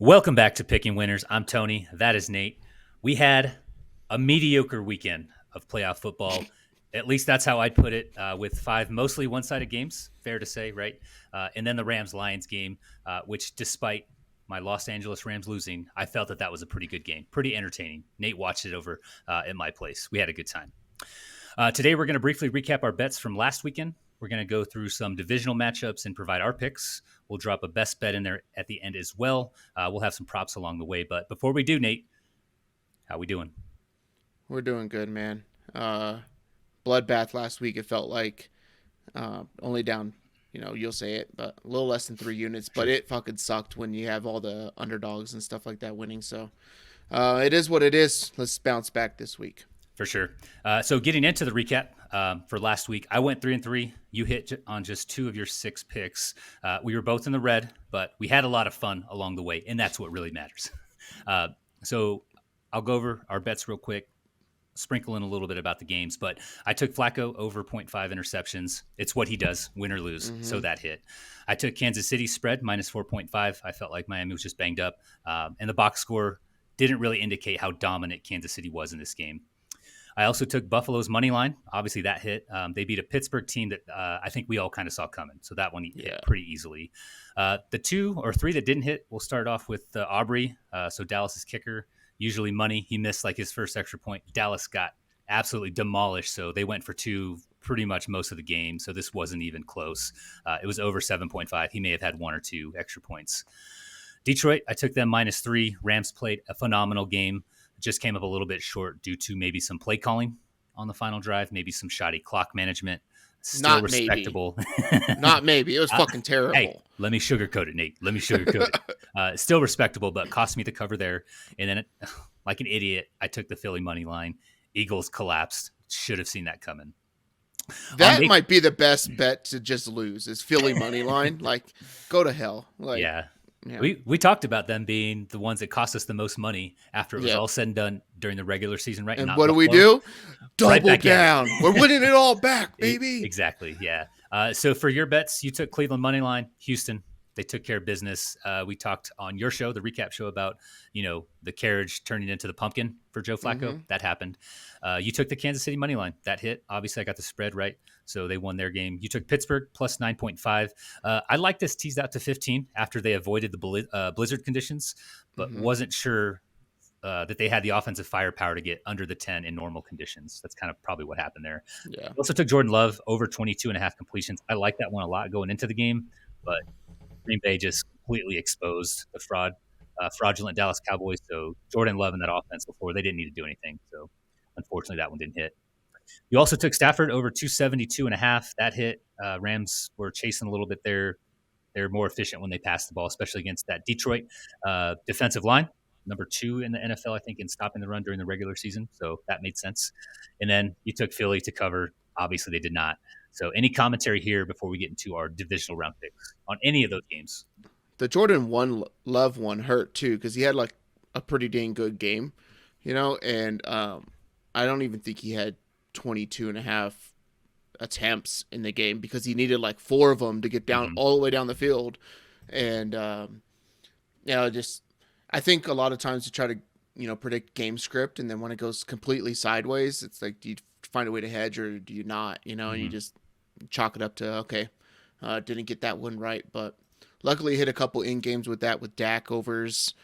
Welcome back to Picking Winners. I'm Tony. That is Nate. We had a mediocre weekend of playoff football. At least that's how I'd put it, with five mostly one sided games, fair to say, right? And then the Rams Lions game, which despite my Los Angeles Rams losing, I felt that was a pretty good game, pretty entertaining. Nate watched it over at my place. We had a good time. Today, we're going to briefly recap our bets from last weekend. We're going to go through some divisional matchups and provide our picks. We'll drop a best bet in there at the end as well. We'll have some props along the way. But before we do, Nate, how we doing? We're doing good, man. Bloodbath last week, it felt like only down, you'll say it, but a little less than 3 units. But Sure. it fucking sucked when you have all the underdogs and stuff like that winning. So it is what it is. Let's bounce back this week. For sure. So getting into the recap for last week, I went 3-3. You hit on just two of your six picks. We were both in the red, but we had a lot of fun along the way, and that's what really matters. So I'll go over our bets real quick, sprinkle in a little bit about the games, but I took Flacco over 0.5 interceptions. It's what he does, win or lose. So that hit. I took Kansas City spread minus 4.5. I felt like Miami was just banged up. And the box score didn't really indicate how dominant Kansas City was in this game. I also took Buffalo's money line. Obviously, that hit. They beat a Pittsburgh team that I think we all kind of saw coming. So that one hit pretty easily. The two or three that didn't hit, we'll start off with Aubrey. So Dallas's kicker, usually money. He missed like his first extra point. Dallas got absolutely demolished. So they went for two pretty much most of the game. So this wasn't even close. It was over 7.5. He may have had one or two extra points. Detroit, I took them -3. Rams played a phenomenal game. Just came up a little bit short due to maybe some play calling on the final drive, maybe some shoddy clock management. Still Not maybe. respectable. Not maybe. It was fucking terrible. Hey, let me sugarcoat it, Nate. Let me sugarcoat it. Still respectable, but cost me the cover there. And then, like an idiot, I took the Philly money line. Eagles collapsed. Should have seen that coming. That might be the best bet to just lose is Philly money line. Like, go to hell. Like, yeah. We talked about them being the ones that cost us the most money after it was all said and done during the regular season, right? And what do? Double down. We're winning it all back, baby. Exactly, yeah. So for your bets, you took Cleveland money line, Houston. They took care of business. We talked on your show, the recap show, about the carriage turning into the pumpkin for Joe Flacco. That happened. You took the Kansas City money line. That hit. Obviously, I got the spread right, so they won their game. You took Pittsburgh plus 9.5. I like this teased out to 15 after they avoided the blizzard conditions, but wasn't sure that they had the offensive firepower to get under the 10 in normal conditions. That's kind of probably what happened there. Yeah. Also took Jordan Love over 22.5 completions. I like that one a lot going into the game, but Green Bay just completely exposed the fraudulent Dallas Cowboys. So Jordan Love in that offense before, they didn't need to do anything. So unfortunately, that one didn't hit. You also took Stafford over 272.5. That hit. Rams were chasing a little bit there. They're more efficient when they pass the ball, especially against that Detroit defensive line. Number 2 in the NFL, I think, in stopping the run during the regular season. So that made sense. And then you took Philly to cover. Obviously, they did not. So any commentary here before we get into our divisional round picks on any of those games? The Jordan Love one hurt too because he had like a pretty dang good game, and I don't even think he had 22 and a half attempts in the game because he needed like 4 of them to get down all the way down the field. And, just I think a lot of times you try to, predict game script. And then when it goes completely sideways, it's like, do you find a way to hedge or do you not, and you just chalk it up to, okay, didn't get that one right. But luckily hit a couple in games with that with Dak overs,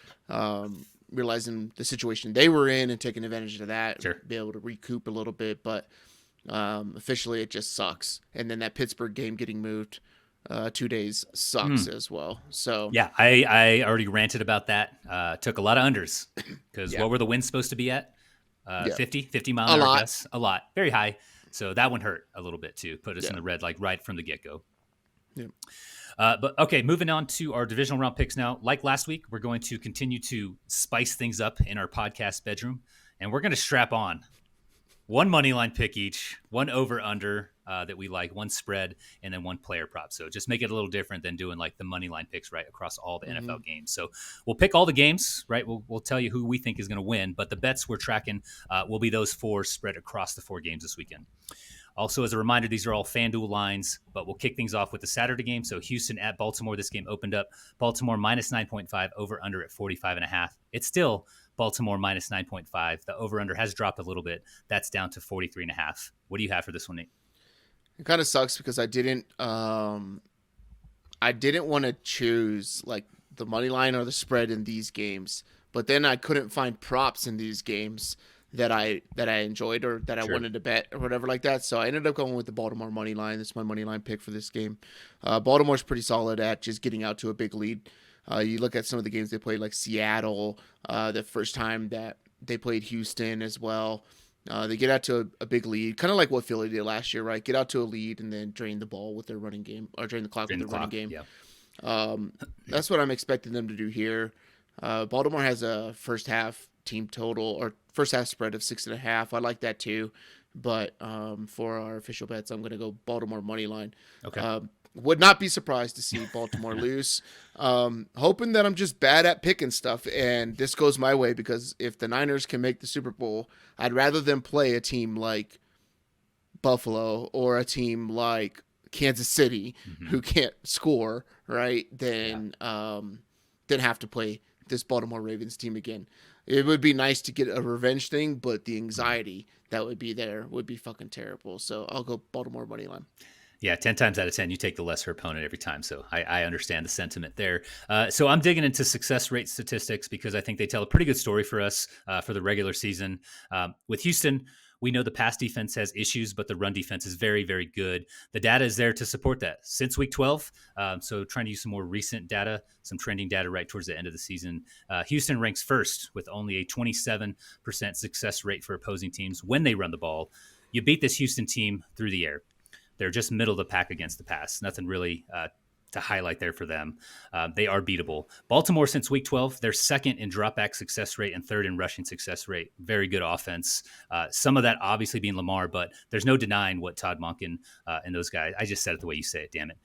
realizing the situation they were in and taking advantage of that, be able to recoup a little bit. But officially it just sucks. And then that Pittsburgh game getting moved 2 days sucks as well. So yeah, I already ranted about that. Took a lot of unders because what were the winds supposed to be at? 50 mile an hour gusts. A lot, very high. So that one hurt a little bit too. Put us in the red, like right from the get go. Yeah. But okay, moving on to our divisional round picks now. Like last week, we're going to continue to spice things up in our podcast bedroom, and we're going to strap on one money line pick each, one over under that we like, one spread, and then one player prop. So just make it a little different than doing like the money line picks right across all the NFL games. So we'll pick all the games, right? We'll tell you who we think is going to win, but the bets we're tracking will be those 4 spread across the 4 games this weekend. Also, as a reminder, these are all FanDuel lines, but we'll kick things off with the Saturday game. So Houston at Baltimore. This game opened up Baltimore minus 9.5, over under at 45.5. It's still Baltimore minus 9.5. The over under has dropped a little bit. That's down to 43.5. What do you have for this one, Nate? It kind of sucks because I didn't want to choose like the money line or the spread in these games, but then I couldn't find props in these games that I enjoyed or that I wanted to bet or whatever like that. So I ended up going with the Baltimore money line. That's my money line pick for this game. Baltimore's pretty solid at just getting out to a big lead. You look at some of the games they played, like Seattle, the first time that they played Houston as well. They get out to a big lead, kind of like what Philly did last year, right? Get out to a lead and then drain the ball with their running game, or drain the clock with their running game. Yeah. That's what I'm expecting them to do here. Baltimore has a first half team total or first half spread of 6.5. I like that too, but for our official bets, I'm going to go Baltimore money line. Okay. Would not be surprised to see Baltimore lose. Hoping that I'm just bad at picking stuff and this goes my way, because if the Niners can make the Super Bowl, I'd rather them play a team like Buffalo or a team like Kansas City who can't score, right, than have to play this Baltimore Ravens team again. It would be nice to get a revenge thing, but the anxiety that would be there would be fucking terrible. So I'll go Baltimore money line. Yeah, 10 times out of 10, you take the lesser opponent every time. So I understand the sentiment there. So I'm digging into success rate statistics because I think they tell a pretty good story for us for the regular season. With Houston, we know the pass defense has issues, but the run defense is very, very good. The data is there to support that since week 12. So trying to use some more recent data, some trending data right towards the end of the season. Houston ranks first with only a 27% success rate for opposing teams when they run the ball. You beat this Houston team through the air. They're just middle of the pack against the pass. Nothing really to highlight there for them. They are beatable. Baltimore, since week 12, they're second in dropback success rate and third in rushing success rate. Very good offense. Some of that obviously being Lamar, but there's no denying what Todd Monken and those guys, I just said it the way you say it, damn it.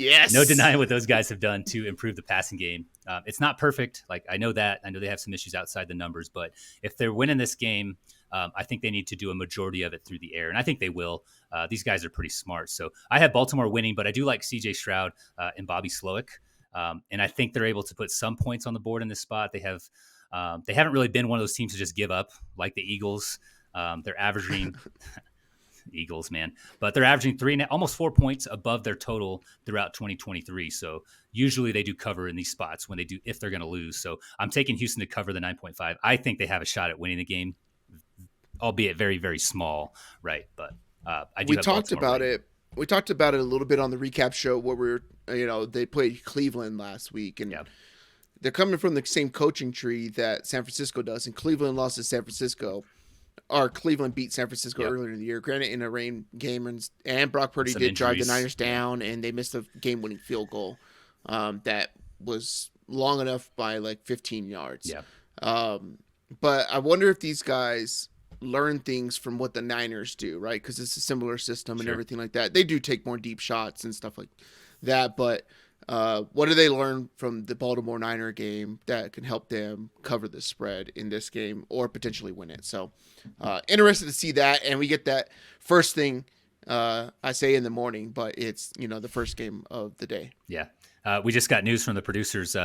Yes. No denying what those guys have done to improve the passing game. It's not perfect. Like, I know that. I know they have some issues outside the numbers, but if they're winning this game, I think they need to do a majority of it through the air, and I think they will. These guys are pretty smart. So I have Baltimore winning, but I do like CJ Stroud and Bobby Slowick, and I think they're able to put some points on the board in this spot. They haven't really been one of those teams to just give up like the Eagles. They're averaging Eagles, man, but they're averaging almost 4 points above their total throughout 2023. So usually they do cover in these spots when they do, if they're going to lose. So I'm taking Houston to cover the 9.5. I think they have a shot at winning the game, albeit very, very small, right? But I do. We talked about it. We talked about it a little bit on the recap show where they played Cleveland last week, and they're coming from the same coaching tree that San Francisco does, and Cleveland lost to San Francisco. Or Cleveland beat San Francisco earlier in the year, granted in a rain game, and Brock Purdy did drive the Niners down, and they missed a game-winning field goal that was long enough by like 15 yards. Yeah. But I wonder if these guys learn things from what the Niners do, right? Because it's a similar system and everything like that. They do take more deep shots and stuff like that, but what do they learn from the Baltimore Niner game that can help them cover the spread in this game or potentially win it? So interested to see that, and we get that first thing, I say in the morning, but it's the first game of the day. Yeah. We just got news from the producers.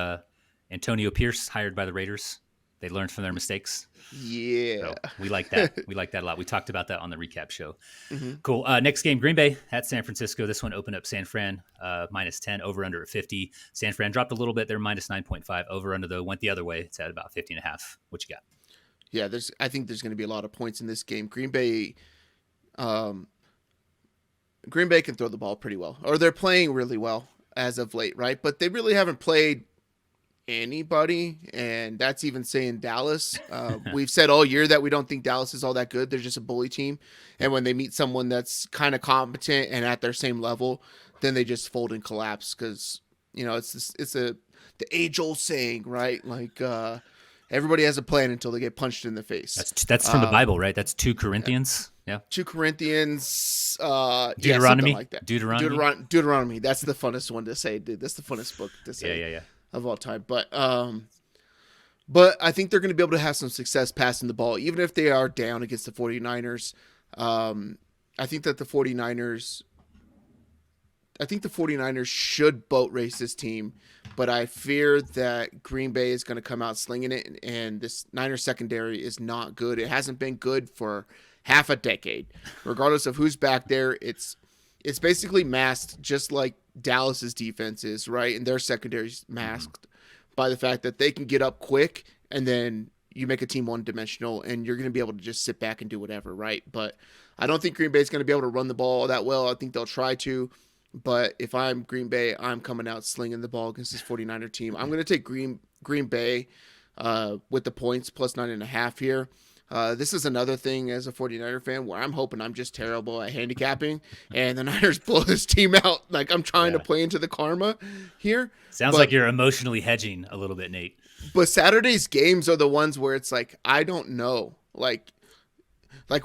Antonio Pierce hired by the Raiders. They learned from their mistakes. Yeah. So we like that. We like that a lot. We talked about that on the recap show. Cool. Next game, Green Bay at San Francisco. This one opened up San Fran minus 10, over under at 50. San Fran dropped a little bit. They're minus 9.5. Over under, though, went the other way. It's at about 50.5. What you got? Yeah, I think there's going to be a lot of points in this game. Green Bay can throw the ball pretty well, or they're playing really well as of late, right? But they really haven't played anybody, and that's even saying Dallas. We've said all year that we don't think Dallas is all that good. They're just a bully team, and when they meet someone that's kind of competent and at their same level, then they just fold and collapse because it's the age-old saying, right? Like everybody has a plan until they get punched in the face. That's from the Bible, right? That's 2 Corinthians. Yeah. 2 Corinthians. Deuteronomy. Like that. Deuteronomy. That's the funnest one to say, dude. That's the funnest book to say. Yeah. Of all time. But I think they're going to be able to have some success passing the ball, even if they are down against the 49ers. I think that the 49ers I think the 49ers should boat race this team, but I fear that Green Bay is going to come out slinging it, and this Niners secondary is not good. It hasn't been good for half a decade. Regardless of who's back there, it's basically masked just like Dallas's defense is, right? And their secondary's masked by the fact that they can get up quick, and then you make a team one-dimensional, and you're going to be able to just sit back and do whatever, right? But I don't think Green Bay's going to be able to run the ball that well. I think they'll try to. But if I'm Green Bay, I'm coming out slinging the ball against this 49er team. I'm going to take Green Bay with the points plus 9.5 here. This is another thing as a 49er fan where I'm hoping I'm just terrible at handicapping and the Niners blow this team out. Like I'm trying to play into the karma here. Sounds like you're emotionally hedging a little bit, Nate. But Saturday's games are the ones where it's like, I don't know. Like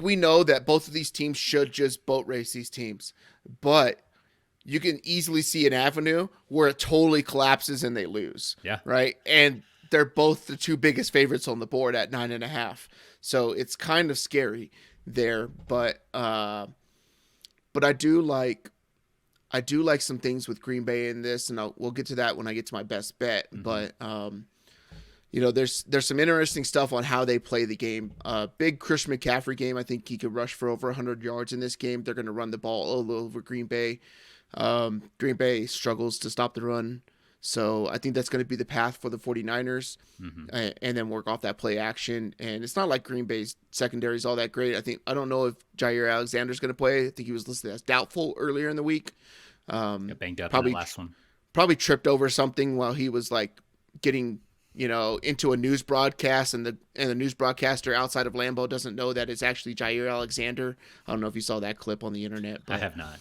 we know that both of these teams should just boat race these teams. But you can easily see an avenue where it totally collapses and they lose. Yeah. Right. And they're both the two biggest favorites on the board at 9.5. So it's kind of scary there. But I do like some things with Green Bay in this, and we'll get to that when I get to my best bet. Mm-hmm. But there's some interesting stuff on how they play the game. Big Christian McCaffrey game. I think he could rush for over 100 yards in this game. They're going to run the ball all over Green Bay. Green Bay struggles to stop the run. So I think that's going to be the path for the 49ers, and then work off that play action. And it's not like Green Bay's secondary is all that great. I don't know if Jair Alexander's going to play. I think he was listed as doubtful earlier in the week. Got banged up in the last one. Probably tripped over something while he was like getting into a news broadcast, and the news broadcaster outside of Lambeau doesn't know that it's actually Jair Alexander. I don't know if you saw that clip on the internet. But I have not.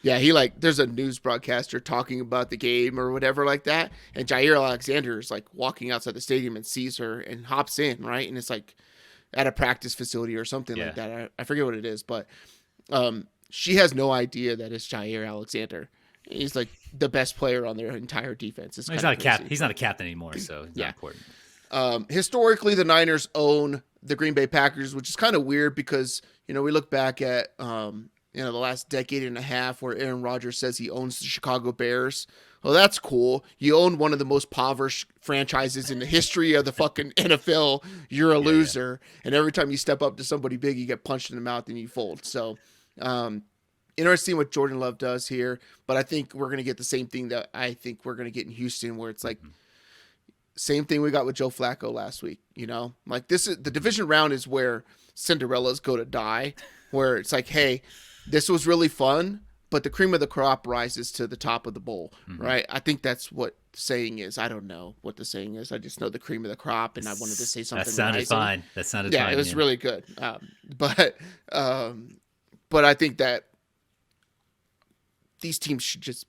Yeah, there's a news broadcaster talking about the game or whatever like that, and Jair Alexander is like walking outside the stadium and sees her and hops in, right? And it's like at a practice facility or something like that. I forget what it is, but she has no idea that it's Jair Alexander. He's like the best player on their entire defense. He's not a captain. He's not a captain anymore, so it's not important. Historically, the Niners own the Green Bay Packers, which is kind of weird because we look back at the last decade and a half where Aaron Rodgers says he owns the Chicago Bears. Well, that's cool. You own one of the most impoverished franchises in the history of the fucking NFL. You're a loser. Yeah. And every time you step up to somebody big, you get punched in the mouth and you fold. So, interesting what Jordan Love does here. But I think we're going to get the same thing that I think we're going to get in Houston, where it's like same thing we got with Joe Flacco last week. Like this is the division round is where Cinderellas go to die, where it's like, hey, this was really fun, but the cream of the crop rises to the top of the bowl, right? I think that's what the saying is. I don't know what the saying is. I just know the cream of the crop, and I wanted to say something. That sounded fine. Yeah, it was really good. But I think that these teams should just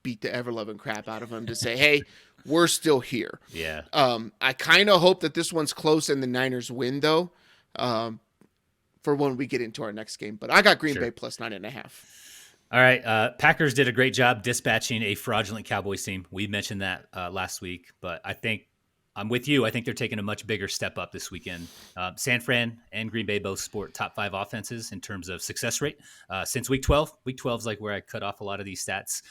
beat the ever-loving crap out of them to say, hey, we're still here. Yeah. I kind of hope that this one's close and the Niners win, though. For when we get into our next game. But I got Green Bay plus 9.5. All right. Packers did a great job dispatching a fraudulent Cowboys team. We mentioned that last week, but I think I'm with you. I think they're taking a much bigger step up this weekend. San Fran and Green Bay both sport top 5 offenses in terms of success rate since week 12. Week 12 is like where I cut off a lot of these stats.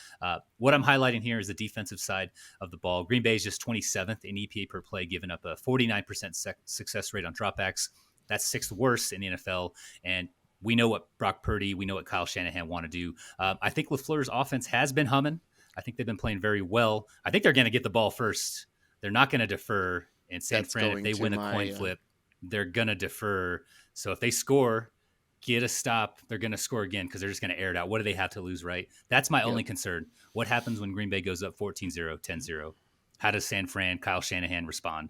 What I'm highlighting here is the defensive side of the ball. Green Bay is just 27th in EPA per play, giving up a 49% success rate on dropbacks. That's 6th worst in the NFL, and we know what Brock Purdy, we know what Kyle Shanahan want to do. I think LaFleur's offense has been humming. I think they've been playing very well. I think they're going to get the ball first. They're not going to defer. And San Fran, if they win a coin flip, they're going to defer. So if they score, get a stop, they're going to score again because they're just going to air it out. What do they have to lose, right? That's my only concern. What happens when Green Bay goes up 14-0, 10-0? How does San Fran, Kyle Shanahan respond?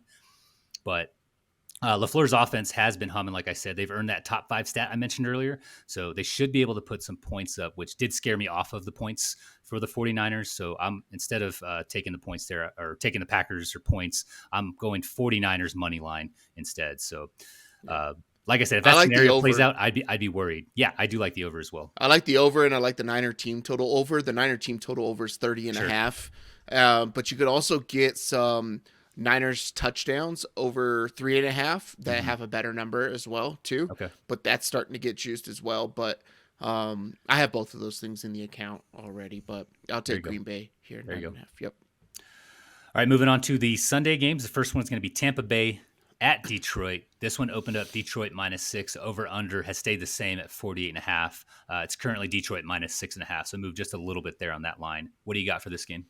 But LaFleur's offense has been humming, like I said. They've earned that top 5 stat I mentioned earlier, so they should be able to put some points up, which did scare me off of the points for the 49ers. So I'm instead of taking the points there or taking the Packers or points, I'm going 49ers money line instead. So like I said, if that scenario plays out, I'd be worried. Yeah, I do like the over as well. I like the over, and I like the Niner team total over. The Niner team total over is 30.5. But you could also get some Niners touchdowns over 3.5 that have a better number as well too. Okay. But that's starting to get juiced as well. But I have both of those things in the account already, but I'll There you take go. Green Bay here, There you nine go. and a half. Yep. All right, moving on to the Sunday games. The first one's going to be Tampa Bay at Detroit. This one opened up Detroit -6. Over under has stayed the same at 48.5. It's currently Detroit -6.5. So move just a little bit there on that line. What do you got for this game?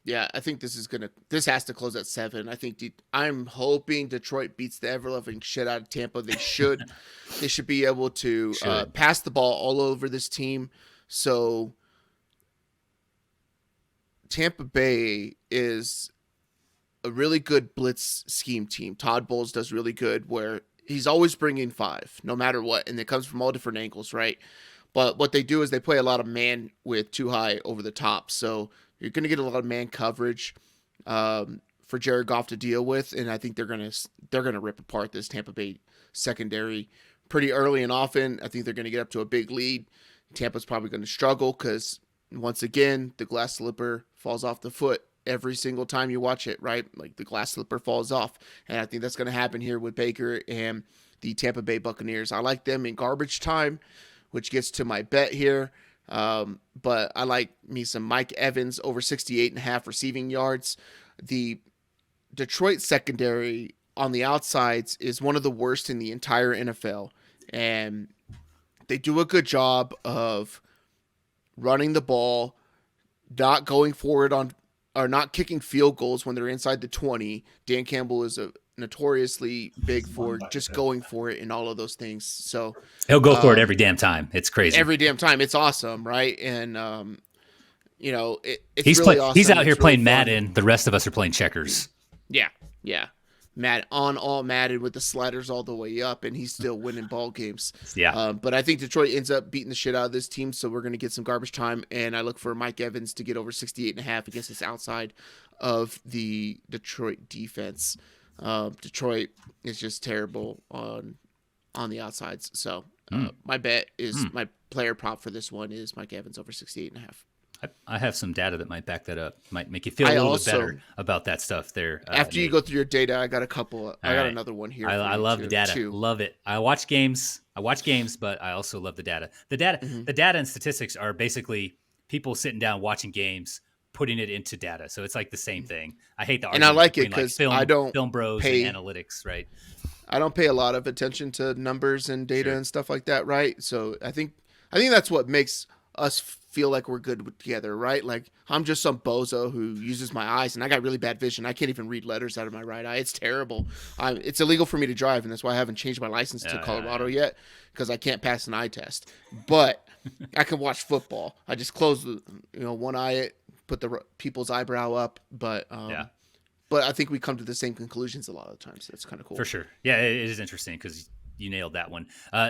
Yeah, I think this has to close at 7. I think I'm hoping Detroit beats the ever loving shit out of Tampa. They should. They should be able to pass the ball all over this team. So Tampa Bay is a really good blitz scheme team. Todd Bowles does really good where he's always bringing 5 no matter what, and it comes from all different angles, right? But what they do is they play a lot of man with too high over the top. So you're going to get a lot of man coverage for Jared Goff to deal with, and I think they're gonna rip apart this Tampa Bay secondary pretty early and often. I think they're going to get up to a big lead. Tampa's probably going to struggle because once again the glass slipper falls off the foot every single time you watch it, right? Like the glass slipper falls off, and I think that's going to happen here with Baker and the Tampa Bay Buccaneers. I like them in garbage time, which gets to my bet here. But I like me some Mike Evans over 68.5 receiving yards. The Detroit secondary on the outsides is one of the worst in the entire NFL. And they do a good job of running the ball, not going forward on, or not kicking field goals when they're inside the 20. Dan Campbell is notoriously big for just going for it and all of those things. So He'll go for it every damn time. It's crazy. every damn time. It's awesome, right? And it's He's really awesome. He's out here It's really playing fun. Madden. The rest of us are playing checkers. Yeah. Madden with the sliders all the way up, and he's still winning ball games. Yeah. But I think Detroit ends up beating the shit out of this team, so we're going to get some garbage time, and I look for Mike Evans to get over 68.5 against this outside of the Detroit defense. Detroit is just terrible on the outsides, so my bet is my player prop for this one is Mike Evans over 68.5. I have some data that might back that up. Might make you feel a little bit better about that stuff there. After you go through your data, I got a couple. I got another one here. I love the data. Too. Love it. I watch games, but I also love the data. The data and statistics are basically people sitting down watching games, putting it into data. So it's like the same thing. I hate the and I argument like it between, because film, I don't film bros pay, and analytics, right? I don't pay a lot of attention to numbers and data Sure. and stuff like that, right? So I think that's what makes us feel like we're good together, right? Like I'm just some bozo who uses my eyes, and I got really bad vision. I can't even read letters out of my right eye. It's terrible. It's illegal for me to drive, and that's why I haven't changed my license to Colorado yet, because I can't pass an eye test. But I can watch football. I just close one eye, put the people's eyebrow up, but But I think we come to the same conclusions a lot of the times. So that's kind of cool. For sure. Yeah, it is interesting because you nailed that one.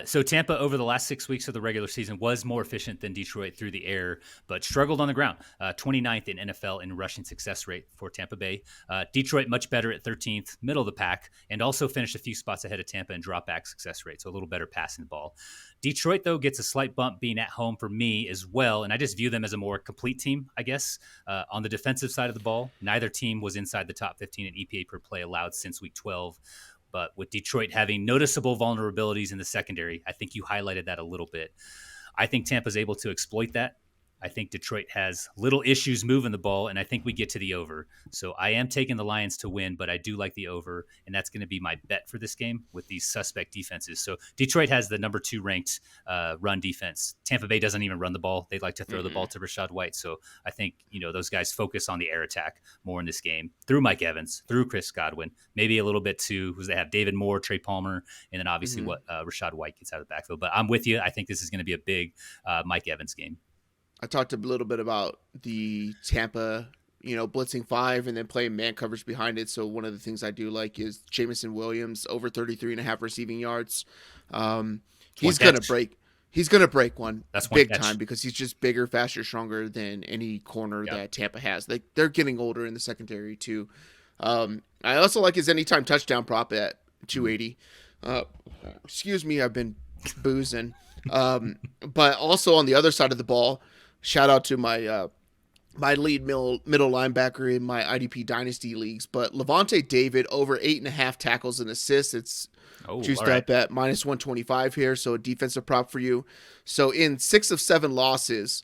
So Tampa over the last 6 weeks of the regular season was more efficient than Detroit through the air, but struggled on the ground. 29th in NFL in rushing success rate for Tampa Bay. Detroit much better at 13th, middle of the pack, and also finished a few spots ahead of Tampa in drop back success rate, so a little better passing the ball. Detroit, though, gets a slight bump being at home for me as well, and I just view them as a more complete team, I guess. On the defensive side of the ball, neither team was inside the top 15 in EPA per play allowed since week 12. But with Detroit having noticeable vulnerabilities in the secondary, I think you highlighted that a little bit. I think Tampa's able to exploit that. I think Detroit has little issues moving the ball, and I think we get to the over. So I am taking the Lions to win, but I do like the over, and that's going to be my bet for this game with these suspect defenses. So Detroit has the number 2 ranked run defense. Tampa Bay doesn't even run the ball. They like to throw the ball to Rachaad White. So I think, those guys focus on the air attack more in this game through Mike Evans, through Chris Godwin, maybe a little bit too, because they have David Moore, Trey Palmer, and then obviously what Rachaad White gets out of the backfield. But I'm with you. I think this is going to be a big Mike Evans game. I talked a little bit about the Tampa, blitzing 5 and then playing man coverage behind it. So one of the things I do like is Jamison Williams over 33.5 receiving yards. He's going to break one. That's big time because he's just bigger, faster, stronger than any corner that Tampa has. They're getting older in the secondary too. I also like his anytime touchdown prop at 280. Excuse me, I've been boozing. But also on the other side of the ball, shout out to my my lead middle linebacker in my IDP dynasty leagues. But Levante David over 8.5 tackles and assists. It's Oh, all juiced right. up at minus 125 here, so a defensive prop for you. So in 6 of 7 losses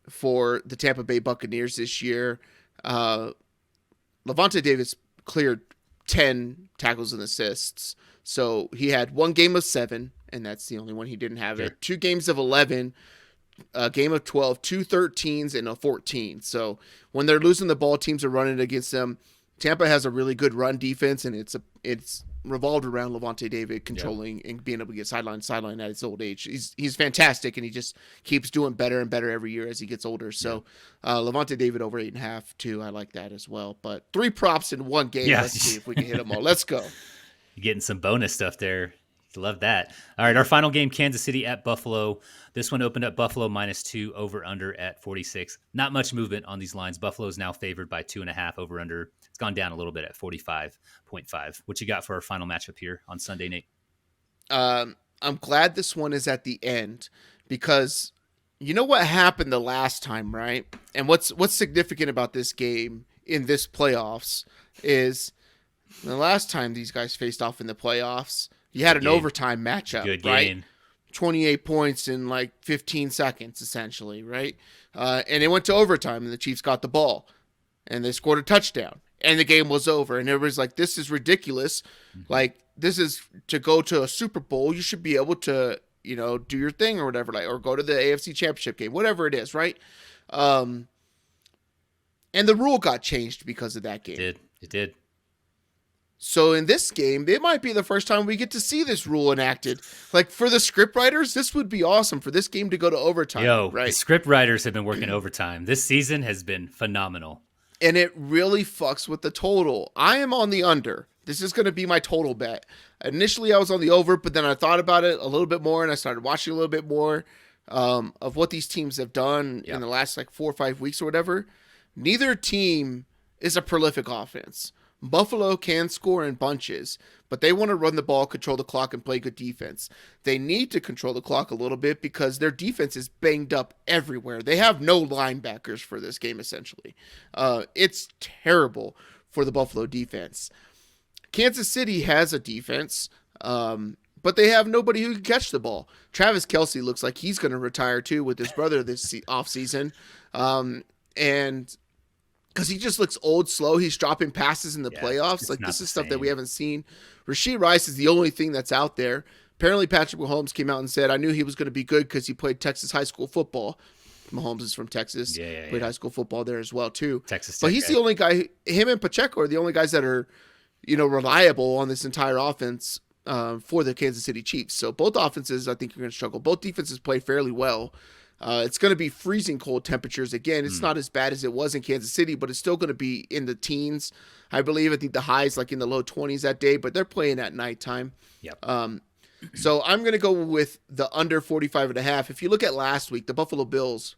for the Tampa Bay Buccaneers this year, Levante Davis cleared 10 tackles and assists. So he had one game of 7, and that's the only one he didn't have. Sure. 2 games of 11, a game of 12, 2 13s, and a 14. So when they're losing the ball, teams are running against them. Tampa has a really good run defense, and it's revolved around Levante David controlling and being able to get sideline to sideline at his old age. He's fantastic, and he just keeps doing better and better every year as he gets older. So Levante David over 8.5 too. I like that as well. But 3 props in one game. Yeah. Let's see if we can hit them all. Let's go. You're getting some bonus stuff there. Love that. All right, our final game, Kansas City at Buffalo. This one opened up Buffalo -2, over under at 46. Not much movement on these lines. Buffalo is now favored by 2.5, over under. It's gone down a little bit at 45.5. What you got for our final matchup here on Sunday, Nate? I'm glad this one is at the end because you know what happened the last time, right? And what's significant about this game in this playoffs is the last time these guys faced off in the playoffs, you had an overtime matchup, Good right? game. 28 points in like 15 seconds, essentially, right? And it went to overtime, and the Chiefs got the ball, and they scored a touchdown, and the game was over. And everybody's like, this is ridiculous. Like, this is to go to a Super Bowl. You should be able to, do your thing or whatever, like, or go to the AFC Championship game, whatever it is, right? And the rule got changed because of that game. It did. So in this game, it might be the first time we get to see this rule enacted. Like, for the script writers, this would be awesome for this game to go to overtime. Right? The script writers have been working overtime. This season has been phenomenal. And it really fucks with the total. I am on the under. This is going to be my total bet. Initially, I was on the over, but then I thought about it a little bit more, and I started watching a little bit more of what these teams have done in the last 4 or 5 weeks or whatever. Neither team is a prolific offense. Buffalo can score in bunches, but they want to run the ball, control the clock, and play good defense. They need to control the clock a little bit because their defense is banged up everywhere. They have no linebackers for this game, essentially. It's terrible for the Buffalo defense. Kansas City has a defense, but they have nobody who can catch the ball. Travis Kelce looks like he's going to retire, too, with his brother this offseason. And because he just looks old, slow. He's dropping passes in the playoffs. Like, this is stuff that we haven't seen. Rashee Rice is the only thing that's out there. Apparently, Patrick Mahomes came out and said, I knew he was going to be good because he played Texas high school football. Mahomes is from Texas. Played high school football there as well, too. Texas But he's the only guy. Him and Pacheco are the only guys that are, reliable on this entire offense for the Kansas City Chiefs. So both offenses, I think, are going to struggle. Both defenses play fairly well. It's going to be freezing cold temperatures. Again, it's not as bad as it was in Kansas City, but it's still going to be in the teens. I believe. I think the highs in the low 20s that day, but they're playing at nighttime. Yep. So I'm going to go with the under 45.5. If you look at last week, the Buffalo Bills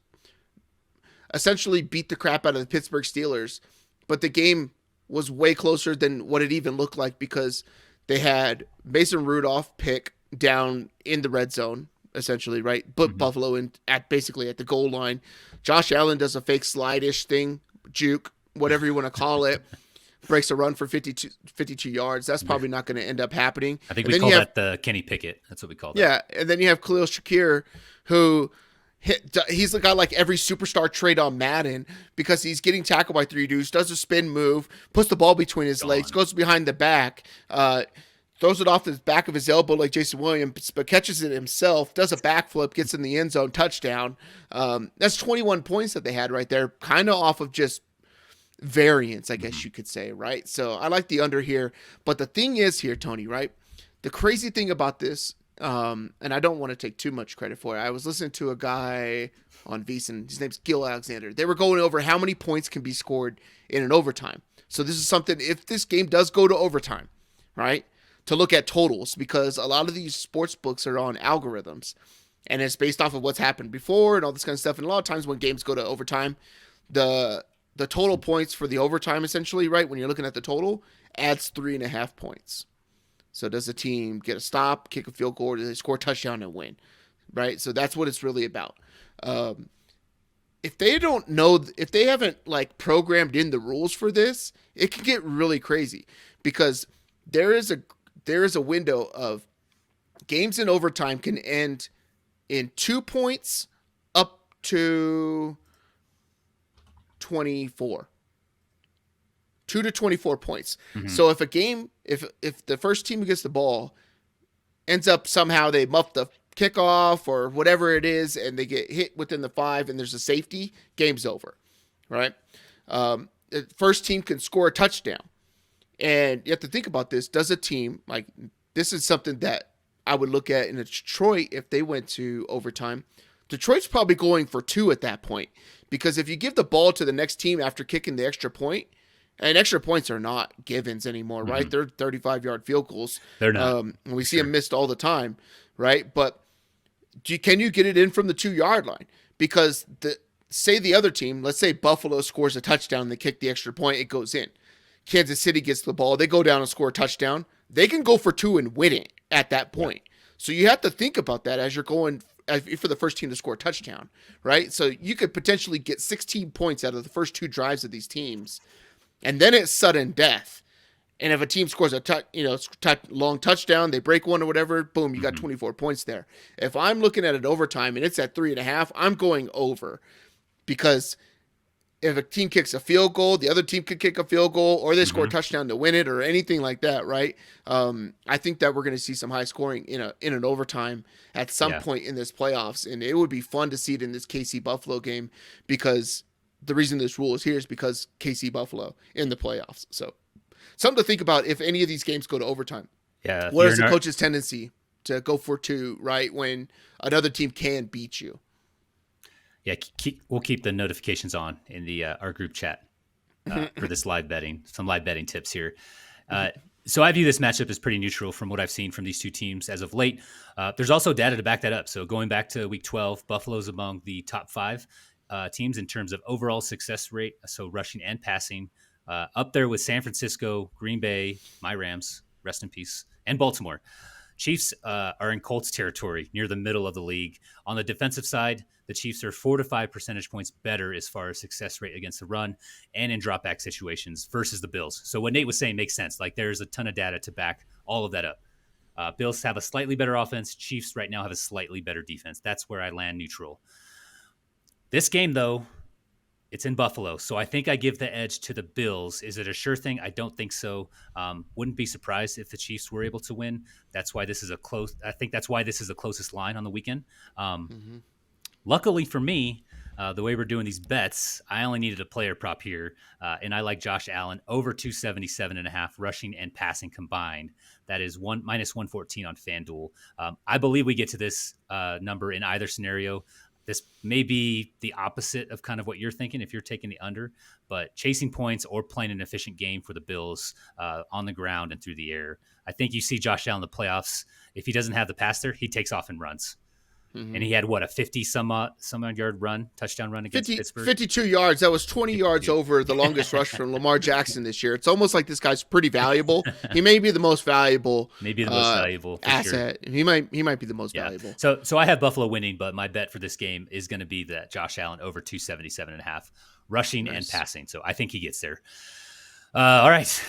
essentially beat the crap out of the Pittsburgh Steelers, but the game was way closer than what it even looked like because they had Mason Rudolph pick down in the red zone, essentially, right? But Buffalo basically at the goal line. Josh Allen does a fake slide-ish thing, juke, whatever you want to call it, breaks a run for 52 yards. That's probably not going to end up happening. I think we call that the Kenny Pickett. That's what we call that. Yeah, and then you have Khalil Shakir, who he's the guy like every superstar trait on Madden because he's getting tackled by 3 dudes, does a spin move, puts the ball between his legs, goes behind the back, throws it off the back of his elbow like Jason Williams, but catches it himself, does a backflip, gets in the end zone, touchdown. That's 21 points that they had right there, kind of off of just variance, I guess you could say, right? So I like the under here. But the thing is here, Tony, right? The crazy thing about this, and I don't want to take too much credit for it. I was listening to a guy on VSiN. His name's Gil Alexander. They were going over how many points can be scored in an overtime. So this is something, if this game does go to overtime, right, to look at totals, because a lot of these sports books are on algorithms, and it's based off of what's happened before and all this kind of stuff. And a lot of times when games go to overtime, the total points for the overtime, essentially, right, when you're looking at the total, adds 3.5 points. So does the team get a stop, kick a field goal, or do they score a touchdown and win, right? So that's what it's really about. if they don't know, if they haven't like programmed in the rules for this, it can get really crazy because there is a window of games in overtime can end in 2 points up to 24. 2 to 24 points. Mm-hmm. So if a game, if the first team who gets the ball ends up somehow they muff the kickoff or whatever it is, and they get hit within the 5, and there's a safety, game's over, right? The first team can score a touchdown, and you have to think about this. Does a team like this is something that I would look at in Detroit if they went to overtime. Detroit's probably going for 2 at that point because if you give the ball to the next team after kicking the extra point. And extra points are not givens anymore, right? Mm-hmm. They're 35-yard field goals. They're not. We see them missed all the time, right? But can you get it in from the 2-yard line? Because say the other team, let's say Buffalo scores a touchdown, they kick the extra point, it goes in. Kansas City gets the ball, they go down and score a touchdown. They can go for 2 and win it at that point. Yeah. So you have to think about that as you're going for the first team to score a touchdown, right? So you could potentially get 16 points out of the first 2 drives of these teams. And then it's sudden death. And if a team scores a long touchdown, they break one or whatever, boom, you got 24 points there. If I'm looking at it overtime and it's at 3.5, I'm going over. Because if a team kicks a field goal, the other team could kick a field goal, or they score a touchdown to win it, or anything like that, right? I think that we're going to see some high scoring in an overtime at some point in this playoffs. And it would be fun to see it in this KC Buffalo game because the reason this rule is here is because KC Buffalo in the playoffs. So something to think about if any of these games go to overtime. Yeah. What is the coach's tendency to go for 2, right, when another team can beat you? Yeah, we'll keep the notifications on in the our group chat for this live betting. Some live betting tips here. So I view this matchup as pretty neutral from what I've seen from these 2 teams as of late. There's also data to back that up. So going back to Week 12, Buffalo's among the top 5 teams in terms of overall success rate, so rushing and passing, up there with San Francisco, Green Bay, my Rams, rest in peace, and Baltimore. Chiefs are in Colts territory near the middle of the league. On the defensive side, the Chiefs are 4 to 5 percentage points better as far as success rate against the run and in drop back situations versus the Bills. So what Nate was saying makes sense. Like there's a ton of data to back all of that up. Bills have a slightly better offense. Chiefs right now have a slightly better defense. That's where I land neutral. This game, though, it's in Buffalo, so I think I give the edge to the Bills. Is it a sure thing? I don't think so. Wouldn't be surprised if the Chiefs were able to win. That's why this is I think that's why this is the closest line on the weekend. Luckily for me, the way we're doing these bets, I only needed a player prop here, and I like Josh Allen over 277.5 rushing and passing combined. That is minus 114 on FanDuel. I believe we get to this number in either scenario. This may be the opposite of kind of what you're thinking if you're taking the under, but chasing points or playing an efficient game for the Bills on the ground and through the air. I think you see Josh Allen in the playoffs. If he doesn't have the pass there, he takes off and runs. And he had, a 50-some-odd yard touchdown run against Pittsburgh? 52 yards. That was 20 yards over the longest rush from Lamar Jackson this year. It's almost like this guy's pretty valuable. He may be the most valuable asset. Sure. He might be the most valuable. So I have Buffalo winning, but my bet for this game is going to be that Josh Allen over 277.5 rushing and passing. So I think he gets there. All right.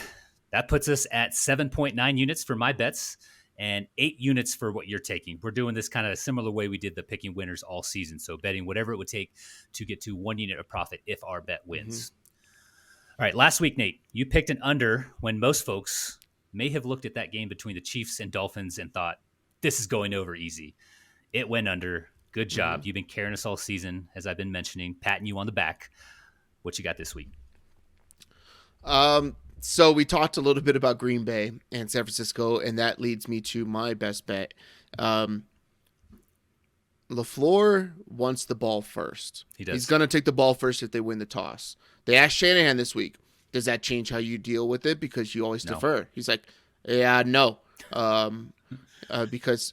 That puts us at 7.9 units for my bets and 8 units for what you're taking. We're doing this kind of a similar way we did the picking winners all season. So betting whatever it would take to get to 1 unit of profit if our bet wins. All right, last week, Nate, you picked an under when most folks may have looked at that game between the Chiefs and Dolphins and thought, this is going over easy. It went under. Good job. You've been carrying us all season, as I've been mentioning, patting you on the back. What you got this week? So we talked a little bit about Green Bay and San Francisco, and that leads me to my best bet. LaFleur wants the ball first. He does. He's going to take the ball first if they win the toss. They asked Shanahan this week, does that change how you deal with it? Because you always defer. He's like, yeah, no. Because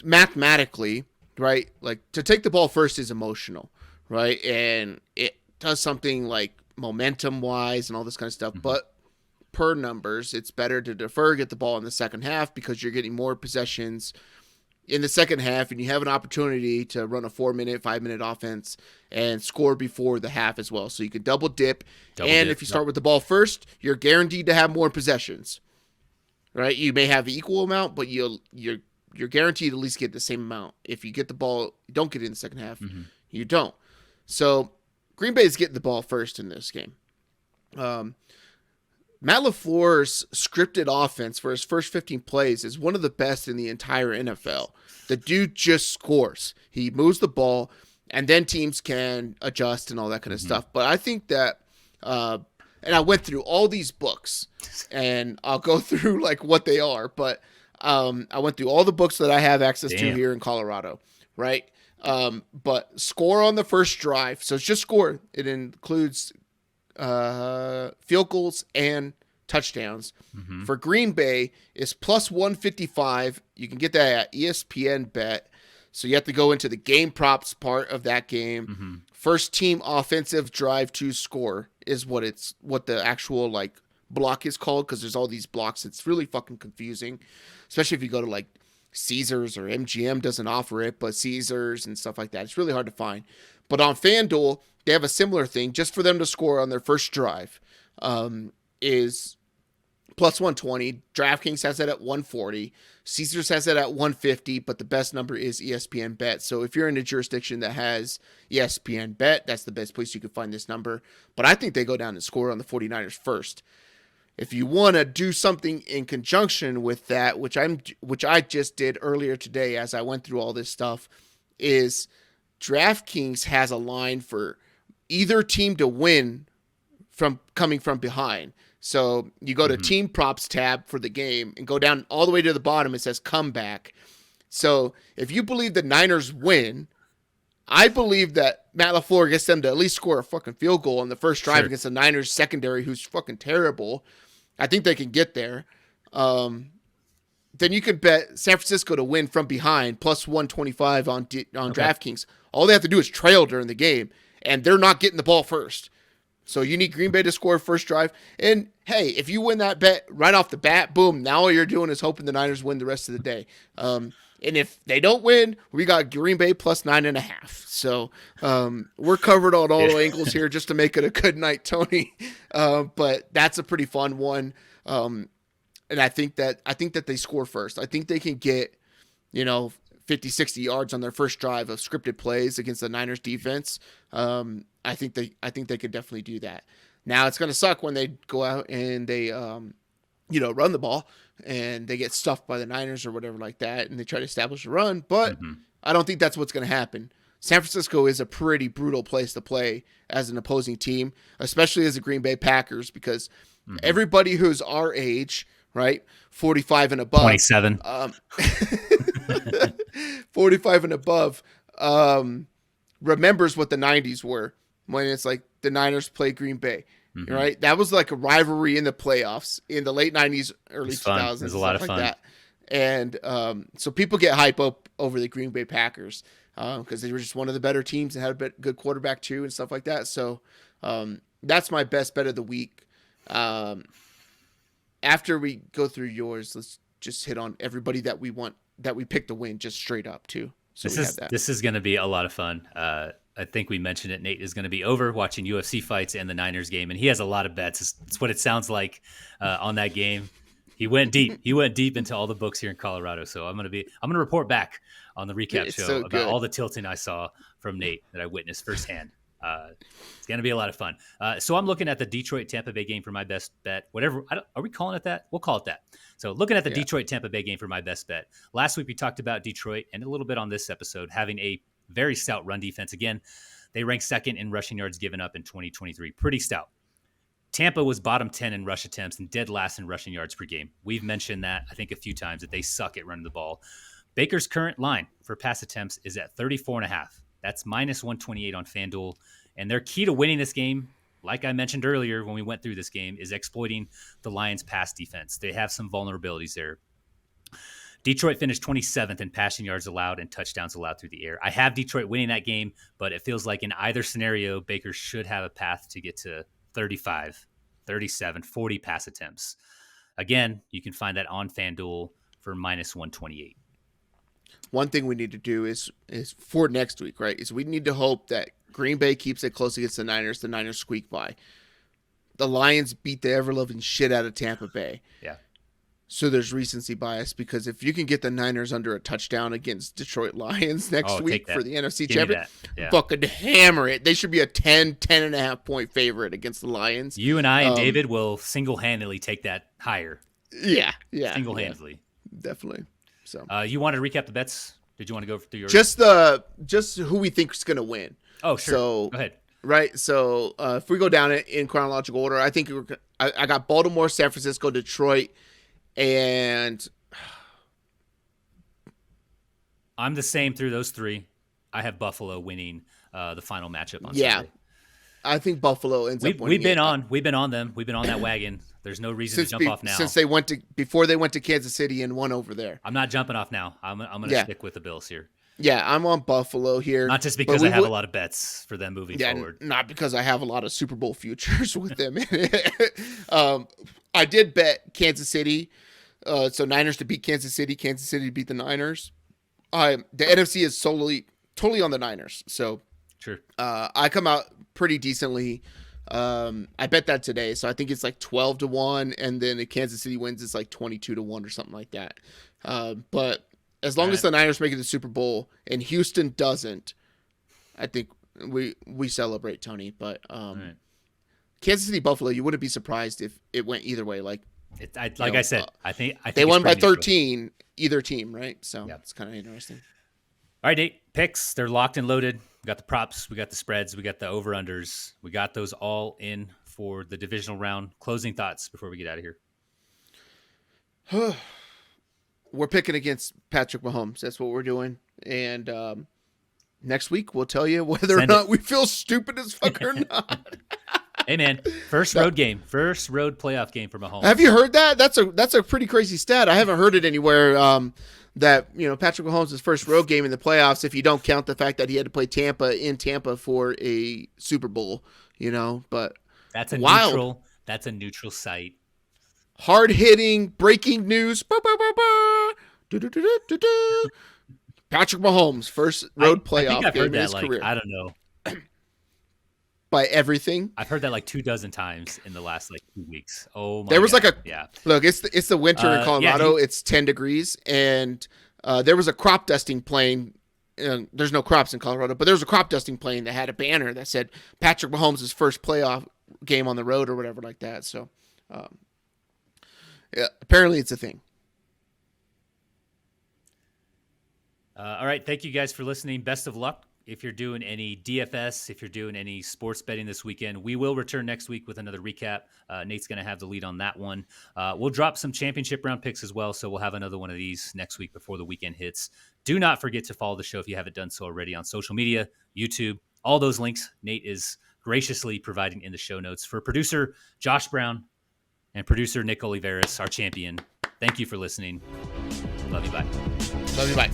mathematically, right, like to take the ball first is emotional, right? And it does something like momentum-wise and all this kind of stuff. But per numbers, it's better to defer, get the ball in the second half because you're getting more possessions in the second half and you have an opportunity to run a 4-minute, 5-minute offense and score before the half as well. So you can double dip. And if you start with the ball first, you're guaranteed to have more possessions, right? You may have the equal amount, but you're guaranteed to at least get the same amount. If you get the ball, don't get it in the second half, you don't. So Green Bay is getting the ball first in this game. Matt LaFleur's scripted offense for his first 15 plays is one of the best in the entire NFL. The dude just scores. He moves the ball, and then teams can adjust and all that kind of stuff. But I think that, and I went through all these books, and I'll go through like what they are. But I went through all the books that I have access to here in Colorado, right? But score on the first drive. So it's just score. It includes field goals and touchdowns. For Green Bay is plus 155. You can get that at ESPN Bet. So you have to go into the game props part of that game. First team offensive drive to score is what the actual like block is called, because there's all these blocks. It's really fucking confusing, especially if you go to like Caesars, or MGM doesn't offer it, but Caesars and stuff like that. It's really hard to find. But on FanDuel, they have a similar thing just for them to score on their first drive, is plus 120. DraftKings has it at 140. Caesars has it at 150, but the best number is ESPN Bet. So if you're in a jurisdiction that has ESPN Bet, that's the best place you can find this number. But I think they go down and score on the 49ers first. If you want to do something in conjunction with that, which I just did earlier today as I went through all this stuff, is DraftKings has a line for either team to win from coming from behind. So you go to team props tab for the game and go down all the way to the bottom. It says comeback. So if you believe the Niners win, I believe that Matt LaFleur gets them to at least score a fucking field goal on the first drive against the Niners secondary, who's fucking terrible. I think they can get there. Then you can bet San Francisco to win from behind, plus 125 on DraftKings. All they have to do is trail during the game, and they're not getting the ball first. So you need Green Bay to score first drive. And, hey, if you win that bet right off the bat, boom, now all you're doing is hoping the Niners win the rest of the day. And if they don't win, we got Green Bay plus 9.5. So we're covered on all the angles here just to make it a good night, Tony. But that's a pretty fun one. And I think that they score first. I think they can get, 50, 60 yards on their first drive of scripted plays against the Niners defense. I think they could definitely do that. Now it's going to suck when they go out and they, run the ball and they get stuffed by the Niners or whatever like that, and they try to establish a run. But I don't think that's what's going to happen. San Francisco is a pretty brutal place to play as an opposing team, especially as the Green Bay Packers, because everybody who's our age, right, 45 and above, 27, 45 and above, remembers what the 90s were when it's like the Niners play Green Bay. Right, that was like a rivalry in the playoffs in the late 90s, early 2000s. It was a lot of fun. That. And so people get hype up over the Green Bay Packers because they were just one of the better teams and had a good quarterback too and stuff like that. So that's my best bet of the week. After we go through yours, let's just hit on everybody that we pick to win just straight up too. So this is going to be a lot of fun. I think we mentioned it. Nate is going to be over watching UFC fights and the Niners game, and he has a lot of bets. It's what it sounds like on that game. He went deep. He went deep into all the books here in Colorado. So I'm going to report back on the recap show about all the tilting I saw from Nate that I witnessed firsthand. It's going to be a lot of fun. So I'm looking at the Detroit-Tampa Bay game for my best bet. Whatever. Are we calling it that? We'll call it that. So looking at the Detroit-Tampa Bay game for my best bet. Last week we talked about Detroit, and a little bit on this episode, having a very stout run defense. Again, they ranked second in rushing yards given up in 2023. Pretty stout. Tampa was bottom 10 in rush attempts and dead last in rushing yards per game. We've mentioned that, I think, a few times, that they suck at running the ball. Baker's current line for pass attempts is at 34.5. That's minus 128 on FanDuel. And their key to winning this game, like I mentioned earlier when we went through this game, is exploiting the Lions' pass defense. They have some vulnerabilities there. Detroit finished 27th in passing yards allowed and touchdowns allowed through the air. I have Detroit winning that game, but it feels like in either scenario, Baker should have a path to get to 35, 37, 40 pass attempts. Again, you can find that on FanDuel for minus 128. one thing we need to do is for next week, right? Is we need to hope that Green Bay keeps it close against the Niners. The Niners squeak by. The Lions beat the ever-loving shit out of Tampa Bay. Yeah. So there's recency bias, because if you can get the Niners under a touchdown against Detroit Lions next week for the NFC Championship, fucking hammer it. They should be a 10.5 point favorite against the Lions. You and I and David will single-handedly take that higher. Yeah. Single-handedly. Yeah, definitely. So you wanted to recap the bets? Did you want to go through your just who we think is going to win? Oh, sure. So, go ahead. Right. So if we go down it in chronological order, I think I got Baltimore, San Francisco, Detroit, and I'm the same through those three. I have Buffalo winning the final matchup on Sunday. I think Buffalo ends up winning. We've been on them. We've been on that wagon. There's no reason to jump off now. Since before they went to Kansas City and won over there. I'm not jumping off now. I'm going to stick with the Bills here. Yeah, I'm on Buffalo here. Not just because I have a lot of bets for them moving forward. Not because I have a lot of Super Bowl futures with them in it. I did bet Kansas City. So Niners to beat Kansas City to beat the Niners. The NFC is totally on the Niners. So sure. I come out pretty decently. I bet that today. So I think it's like 12-1, and then if Kansas City wins, it's like 22-1 or something like that. But as long as the Niners make it to the Super Bowl and Houston doesn't, I think we celebrate, Tony. But Kansas City, Buffalo, you wouldn't be surprised if it went either way. I said, I think they won by 13, either team, right? So it's kind of interesting. All right, Nate, picks. They're locked and loaded. We got the props. We got the spreads. We got the over-unders. We got those all in for the divisional round. Closing thoughts before we get out of here. We're picking against Patrick Mahomes. That's what we're doing. And next week, we'll tell you whether or not we feel stupid as fuck or not. Hey, man, first road playoff game for Mahomes. Have you heard that? That's a pretty crazy stat. I haven't heard it anywhere. That Patrick Mahomes' first road game in the playoffs, if you don't count the fact that he had to play Tampa for a Super Bowl, but that's neutral. That's a neutral site. Hard hitting, breaking news. Patrick Mahomes' first road playoff game in his career. I don't know. By everything. I've heard that like 24 times in the last 2 weeks. Oh my! There was God. Look, it's the winter in Colorado. It's 10 degrees, and there was a crop dusting plane. There's no crops in Colorado, but there was a crop dusting plane that had a banner that said Patrick Mahomes' first playoff game on the road or whatever like that. So, apparently it's a thing. All right, thank you guys for listening. Best of luck. If you're doing any DFS, if you're doing any sports betting this weekend, we will return next week with another recap. Nate's going to have the lead on that one. We'll drop some championship round picks as well, so we'll have another one of these next week before the weekend hits. Do not forget to follow the show if you haven't done so already on social media, YouTube, all those links Nate is graciously providing in the show notes. For producer Josh Brown and producer Nick Oliveris, our champion, thank you for listening. Love you, bye. Love you, bye.